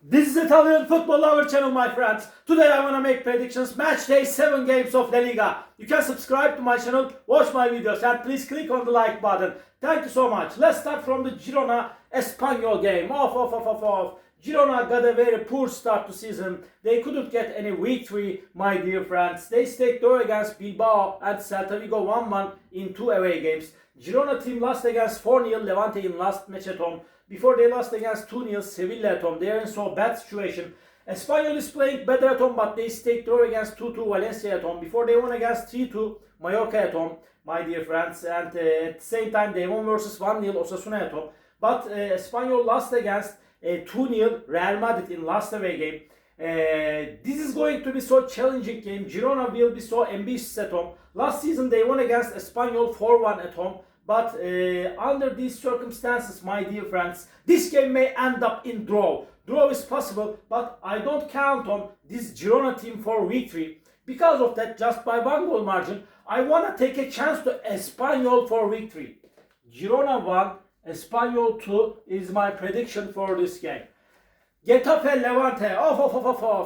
This is Italian football lover channel, my friends. Today I want to make predictions. Match day 7 games of La Liga. You can subscribe to my channel, watch my videos, and please click on the like button. Thank you so much. Let's start from the Girona Espanyol game. Girona got a very poor start to season. They couldn't get any victory, my dear friends. They stayed draw against Bilbao and Celta Vigo 1-1 in 2 away games. Girona team lost against 4-0 Levante in last match at home. Before they lost against 2-0 Sevilla at home. They are in so bad situation. Espanyol is playing better at home, but they stayed draw against 2-2 Valencia at home. Before they won against 3-2 Mallorca at home, my dear friends. And at the same time they won versus 1-0 Osasuna at home. But Espanyol lost against 2-0 Real Madrid in last away game. This is going to be so challenging game. Girona will be so ambitious at home. Last season they won against Espanyol 4-1 at home. But under these circumstances, my dear friends, this game may end up in draw. Draw is possible, but I don't count on this Girona team for victory. Because of that, just by 1 goal margin, I want to take a chance to Espanyol for victory. Girona 1, Espanyol 2 is my prediction for this game. Getafe Levante,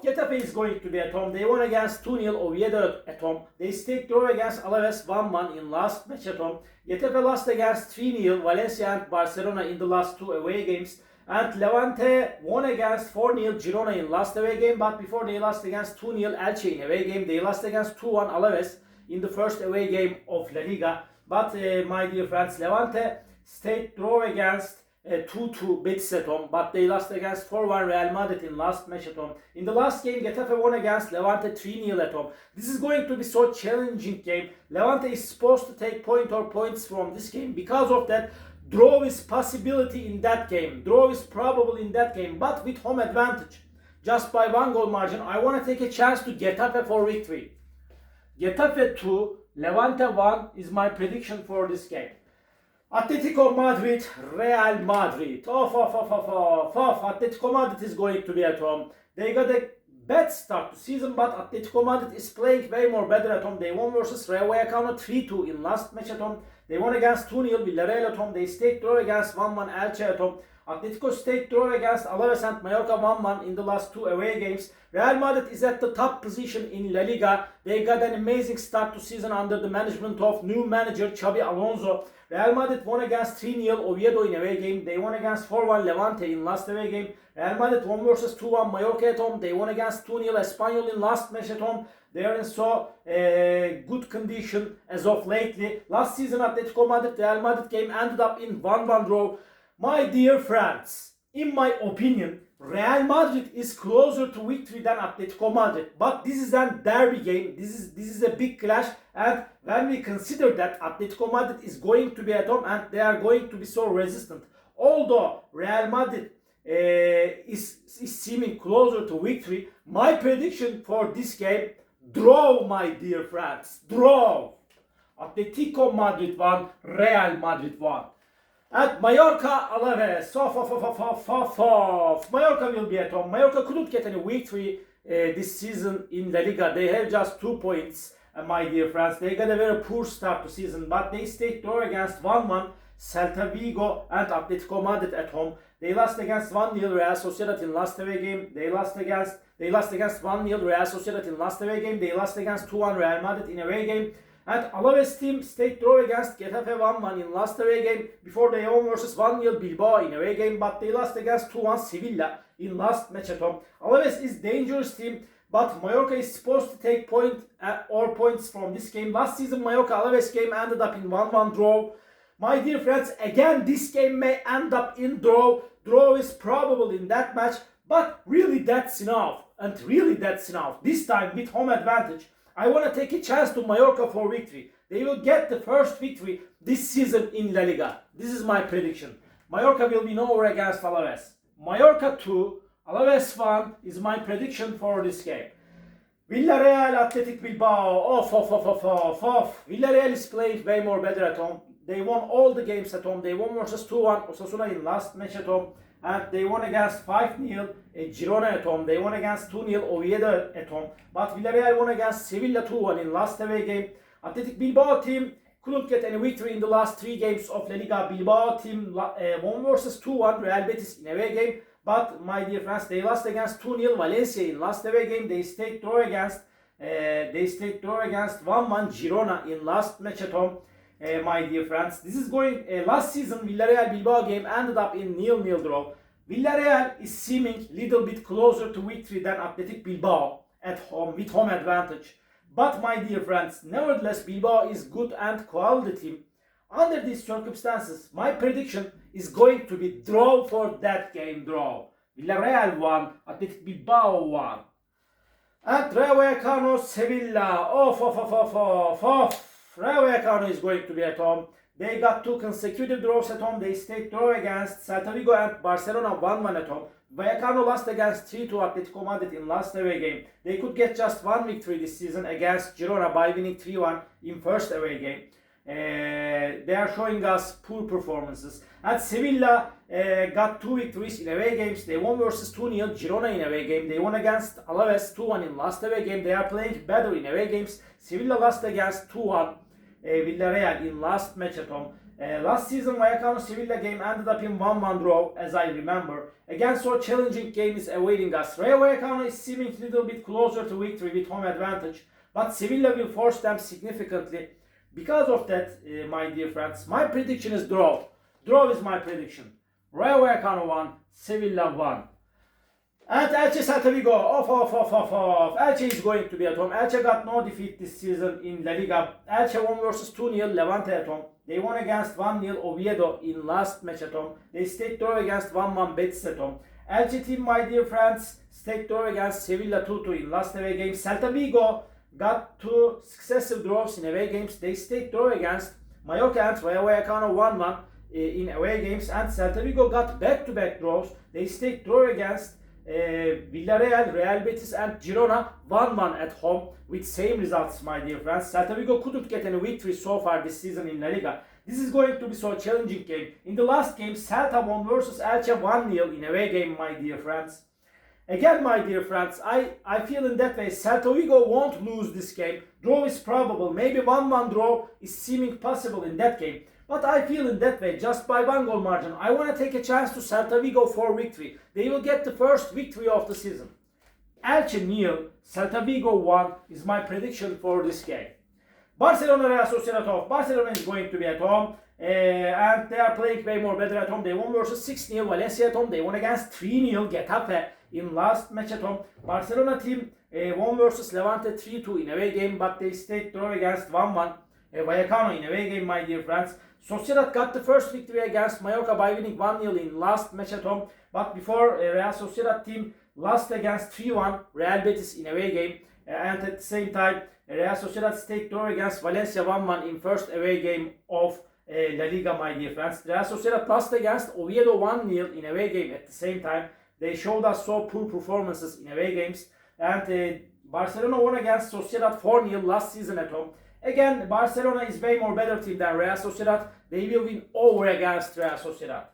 Getafe is going to be at home. They won against 2-0 Oviedo at home. They stayed draw against Alaves 1-1 in last match at home. Getafe lost against 3-0 Valencia and Barcelona in the last 2 away games. And Levante won against 4-0 Girona in last away game. But before they lost against 2-0 Elche in away game, they lost against 2-1 Alaves in the first away game of La Liga. But my dear friends, Levante stayed draw against 2-2 Betis at home, but they lost against 4-1 Real Madrid in last match at home. In the last game, Getafe won against Levante 3-0 at home. This is going to be so challenging game. Levante is supposed to take points from this game. Because of that, draw is possibility in that game. Draw is probable in that game, but with home advantage. Just by 1 goal margin, I want to take a chance to Getafe for victory. Getafe 2, Levante 1 is my prediction for this game. Atletico Madrid, Real Madrid. Atletico Madrid is going to be at home. They got a bad start to season, but Atletico Madrid is playing way more better at home. They won versus Rayo Vallecano 3-2 in last match at home. They won against 2-0 Villarreal at home. They stayed draw against 1-1 Elche at home. Atletico stayed draw against Alaves and Mallorca 1-1 in the last 2 away games. Real Madrid is at the top position in La Liga. They got an amazing start to season under the management of new manager Xabi Alonso. Real Madrid won against 3-0 Oviedo in away game. They won against 4-1 Levante in last away game. Real Madrid won versus 2-1 Mallorca at home. They won against 2-0 Espanyol in last match at home. They are in so good condition as of lately. Last season Atletico Madrid Real Madrid game ended up in 1-1 draw. My dear friends, in my opinion, Real Madrid is closer to victory than Atletico Madrid. But this is a derby game. This is a big clash. And when we consider that Atletico Madrid is going to be at home and they are going to be so resistant. Although Real Madrid is seeming closer to victory, my prediction for this game, draw, my dear friends. Draw. Atletico Madrid 1, Real Madrid 1. At Mallorca, Alaves. Mallorca will be at home. Mallorca couldn't get any victory this season in La Liga. They have just 2 points, my dear friends. They got a very poor start to season, but they stayed draw against 1-1 Celta Vigo and Atletico Madrid at home. They lost against 1-0 Real Sociedad in last away game. They lost against 1-0 Real Sociedad in last away game. They lost against 2-1 Real Madrid in away game. And Alaves team stayed draw against Getafe 1-1 in last away game before they won versus 1-0 Bilbao in away game, but they lost against 2-1 Sevilla in last match at home. Alaves is dangerous team, but Mallorca is supposed to take points from this game. Last season Mallorca Alaves game ended up in 1-1 draw. My dear friends, again this game may end up in draw. Draw is probable in that match, but really that's enough. And really that's enough. This time with home advantage, I want to take a chance to Mallorca for victory. They will get the first victory this season in La Liga. This is my prediction. Mallorca will win over against Alaves. Mallorca 2, Alaves 1 is my prediction for this game. Villarreal, Athletic Bilbao. Villarreal is playing way more better at home. They won all the games at home. They won versus 2-1 Osasuna in last match at home. And they won against 5-0 Girona at home. They won against 2-0 Oviedo at home. But Villarreal won against Sevilla 2-1 in last away game. Athletic Bilbao team couldn't get any victory in the last 3 games of La Liga. Bilbao team won versus 2-1 Real Betis in away game. But my dear friends, they lost against 2-0 Valencia in last away game. They stayed draw against 1-1 Girona in last match at home. My dear friends, this is going last season Villarreal Bilbao game ended up in 0-0 draw. Villarreal is seeming little bit closer to victory than Athletic Bilbao at home with home advantage. But my dear friends, nevertheless Bilbao is good and quality team. Under these circumstances, my prediction is going to be draw for that game, draw. Villarreal 1, Athletic Bilbao 1. And Rayo Vallecano Sevilla. Rayo Vallecano is going to be at home. They got 2 consecutive draws at home. They stayed draw against Celta Vigo and Barcelona 1-1 at home. Vallecano lost against 3-2 Atletico Madrid in last away game. They could get just 1 victory this season against Girona by winning 3-1 in first away game. They are showing us poor performances. And Sevilla got 2 victories in away games. They won versus 2-0 Girona in away game. They won against Alaves 2-1 in last away game. They are playing better in away games. Sevilla lost against 2-1 Villarreal in last match at home. Last season Vallecano Sevilla game ended up in 1-1 draw, as I remember. Again, so challenging game is awaiting us. Rayo Vallecano is seeming a little bit closer to victory with home advantage, but Sevilla will force them significantly. Because of that, my dear friends, my prediction is draw. Draw is my prediction. Rayo Vallecano 1, Sevilla 1. And Elche Celta Vigo, Elche is going to be at home. Elche got no defeat this season in La Liga. Elche won versus 2-0 Levante at home. They won against 1-0 Oviedo in last match at home. They stayed draw against 1-1 Betis at home. Elche team, my dear friends, stayed draw against Sevilla 2-2 in last away game. Celta Vigo got 2 successive draws in away games. They stayed draw against Mallorca and Rayo Vallecano 1-1 in away games. And Celta Vigo got back-to-back draws. They stayed draw against Villarreal, Real Betis and Girona 1-1 at home with same results, my dear friends. Celta Vigo couldn't get any victory so far this season in La Liga. This is going to be so challenging game. In the last game, Celta won versus Elche 1-0 in away game, my dear friends. Again, my dear friends, I feel in that way Celta Vigo won't lose this game. Draw is probable. Maybe 1-1 draw is seeming possible in that game. But I feel in that way, just by 1 goal margin. I want to take a chance to Celta Vigo for victory. They will get the first victory of the season. Elche 0, Celta Vigo 1 is my prediction for this game. Barcelona Real Sociedad off. Barcelona is going to be at home. And they are playing way more better at home. They won versus 6-0 Valencia at home. They won against 3-0 Getafe in last match at home. Barcelona team won versus Levante 3-2 in away game, but they stayed draw against 1-1 Vallecano in away game, my dear friends. Sociedad got the first victory against Mallorca by winning 1-0 in last match at home. But before Real Sociedad team lost against 3-1 Real Betis in away game. And at the same time, Real Sociedad stayed draw against Valencia 1-1 in first away game of La Liga, my dear friends. Real Sociedad lost against Oviedo 1-0 in away game at the same time. They showed us so poor performances in away games. And Barcelona won against Sociedad 4-0 last season at home. Again, Barcelona is way more better team than Real Sociedad. They will win over against Real Sociedad.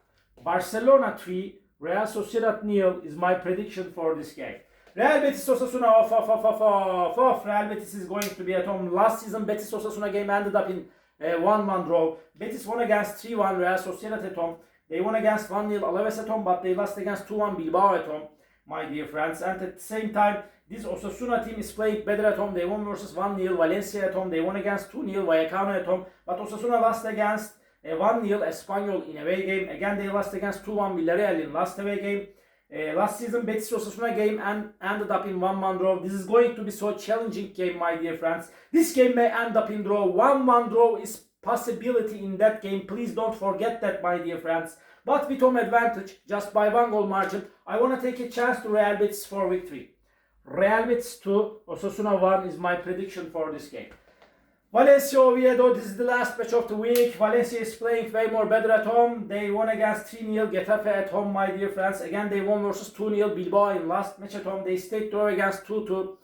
Barcelona 3, Real Sociedad 0 is my prediction for this game. Real Betis Osasuna off. Real Betis is going to be at home. Last season Betis Osasuna game ended up in 1-1 draw. Betis won against 3-1 Real Sociedad at home. They won against 1-0 Alaves at home, but they lost against 2-1 Bilbao at home, my dear friends. And at the same time, this Osasuna team is playing better at home. They won versus 1-0 Valencia at home. They won against 2-0 Vallecano at home. But Osasuna lost against 1-0 Espanyol in away game. Again, they lost against 2-1 Villarreal in last away game. Last season, Betis Osasuna game and ended up in 1-1 draw. This is going to be so challenging game, my dear friends. This game may end up in draw. 1-1 draw is possibility in that game. Please don't forget that, my dear friends. But with home advantage, just by 1 goal margin, I want to take a chance to Real Betis for victory. Real Betis 2, Osasuna 1 is my prediction for this game. Valencia Oviedo, this is the last match of the week. Valencia is playing way more better at home. They won against 3-0 Getafe at home, my dear friends. Again, they won versus 2-0 Bilbao in last match at home. They stayed draw against 2-2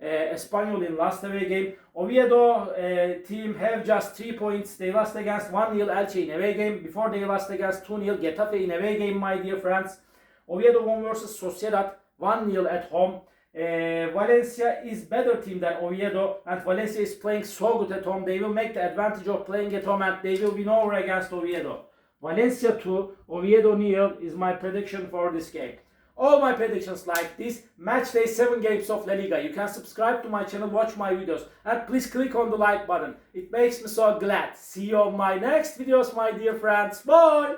Espanyol in last away game. Oviedo team have just 3 points. They lost against 1-0 Elche in away game. Before they lost against 2-0 Getafe in away game, my dear friends. Oviedo won versus Sociedad 1-0 at home. Valencia is better team than Oviedo, and Valencia is playing so good at home. They will make the advantage of playing at home and they will win over against Oviedo. Valencia 2, Oviedo 0 is my prediction for this game. all my predictions like this, match day 7 games of La Liga. You can subscribe to my channel, watch my videos, and please click on the like button. It makes me so glad. See you on my next videos, my dear friends. Bye!